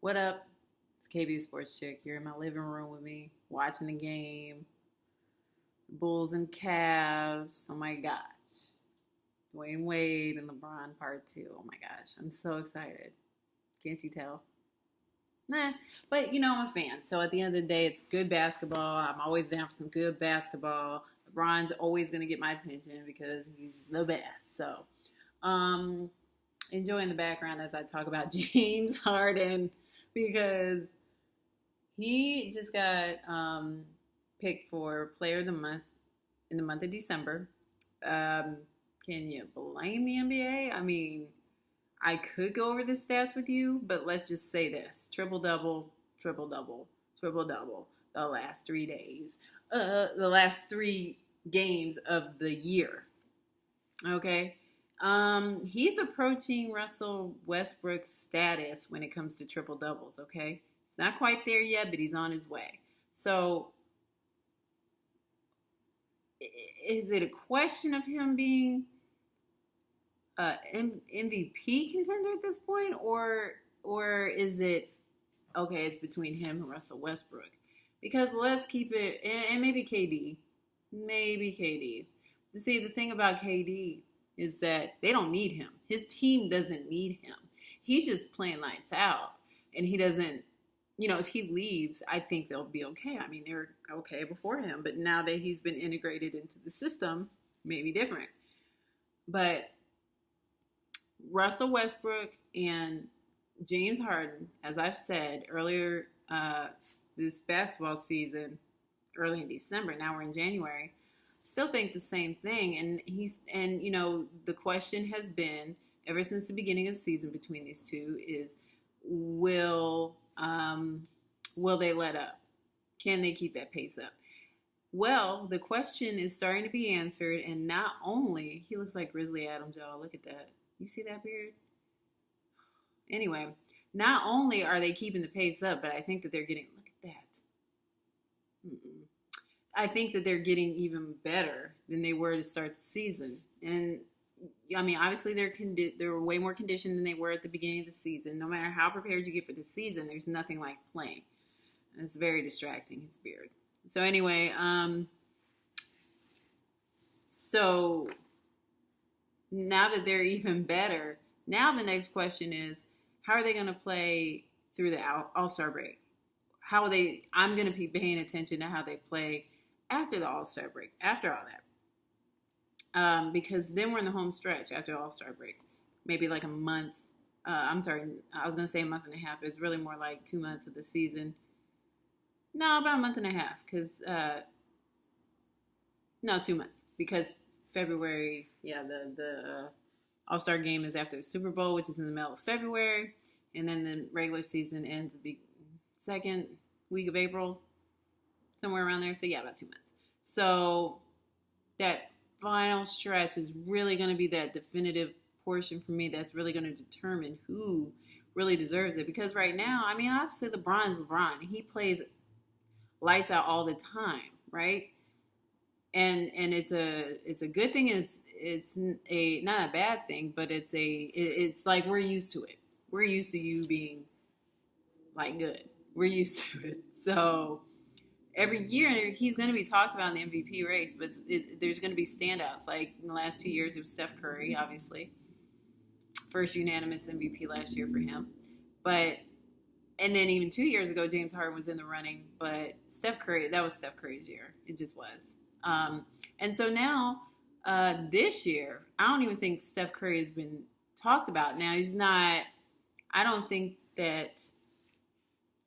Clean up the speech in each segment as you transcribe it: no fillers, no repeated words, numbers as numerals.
What up? It's KB Sports Chick. You're in my living room with me, watching the game. Bulls and Cavs. Oh my gosh. Dwayne Wade and LeBron part two. Oh my gosh. I'm so excited. Can't you tell? Nah. But I'm a fan. So at the end of the day, it's good basketball. I'm always down for some good basketball. LeBron's always gonna get my attention because he's the best. So enjoying the background as I talk about James Harden because he just got picked for Player of the Month in the month of December. Can you blame the NBA? I mean, I could go over the stats with you, but let's just say this. Triple-double, triple-double, triple-double the last 3 days. The last 3 games of the year. Okay? He's approaching Russell Westbrook's status when it comes to triple-doubles, okay? He's not quite there yet, but he's on his way. So, is it a question of him being MVP contender at this point, or is it okay? It's between him and Russell Westbrook, because let's keep it, and maybe KD. See, the thing about KD is that they don't need him. His team doesn't need him. He's just playing lights out, and he doesn't. If he leaves, I think they'll be okay. I mean, they were okay before him, but now that he's been integrated into the system, maybe different. But Russell Westbrook and James Harden, as I've said earlier this basketball season, early in December, now we're in January, still think the same thing. And the question has been, ever since the beginning of the season between these two, is will they let up? Can they keep that pace up? Well, the question is starting to be answered, and not only, he looks like Grizzly Adams, y'all. Look at that. You see that beard? Anyway, not only are they keeping the pace up, but I think that they're getting, look at that. I think that they're getting even better than they were to start the season. And I mean, obviously they're way more conditioned than they were at the beginning of the season. No matter how prepared you get for the season, there's nothing like playing. And it's very distracting, his beard. So anyway, so now that they're even better, now the next question is, how are they going to play through the All-Star break? I'm going to be paying attention to how they play after the All-Star break, after all that. Because then we're in the home stretch after All-Star break. Maybe like a month. I'm sorry, I was going to say a month and a half. It's really more like 2 months of the season. No, about a month and a half. 2 months. Because February, the All-Star game is after the Super Bowl, which is in the middle of February. And then the regular season ends the second week of April. Somewhere around there. So, yeah, about 2 months. So, that final stretch is really going to be that definitive portion for me that's really going to determine who really deserves it. Because right now, I mean, obviously LeBron's LeBron. He plays lights out all the time, right? And it's a good thing. It's not a bad thing, but it's like we're used to it. We're used to you being like good. We're used to it. So every year he's going to be talked about in the MVP race, but there's going to be standouts. Like in the last 2 years, it was Steph Curry, obviously. First unanimous MVP last year for him. And then even 2 years ago, James Harden was in the running, but that was Steph Curry's year. It just was. And so now, this year, I don't even think Steph Curry has been talked about. Now, he's not, I don't think that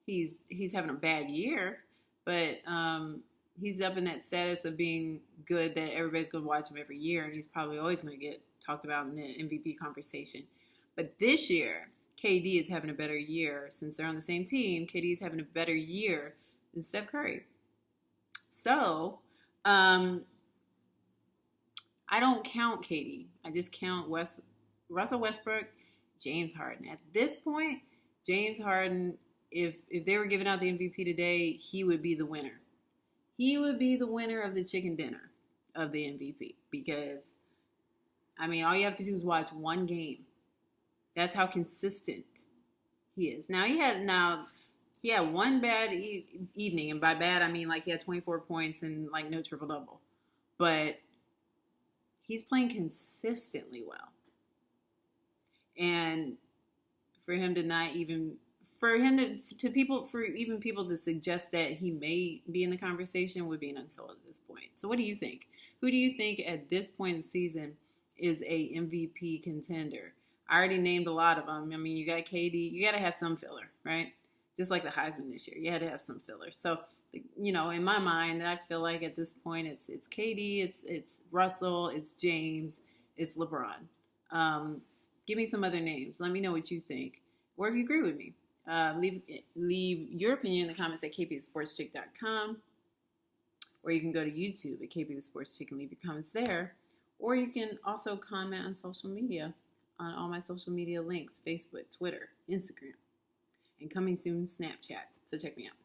he's having a bad year, but he's up in that status of being good that everybody's going to watch him every year, and he's probably always going to get talked about in the MVP conversation. But this year, KD is having a better year. Since they're on the same team, KD is having a better year than Steph Curry. So, I don't count KD. I just count Russell Westbrook, James Harden. At this point, James Harden, if they were giving out the MVP today, he would be the winner. He would be the winner of the chicken dinner of the MVP because, I mean, all you have to do is watch one game. That's how consistent He is. He had one bad evening, and by bad I mean like he had 24 points and like no triple double, but he's playing consistently well. And for him to not even people to suggest that he may be in the conversation would be an insult at this point. So what do you think? Who do you think at this point in the season is a MVP contender? I already named a lot of them. I mean, you got KD. You got to have some filler, right? Just like the Heisman this year, you had to have some filler. So, in my mind, I feel like at this point, it's KD, it's Russell, it's James, it's LeBron. Give me some other names. Let me know what you think, or if you agree with me. Leave your opinion in the comments at kpthesportschick.com, or you can go to YouTube at KP the Sports Chick and leave your comments there, or you can also comment on social media, on all my social media links: Facebook, Twitter, Instagram, and coming soon, Snapchat. So check me out.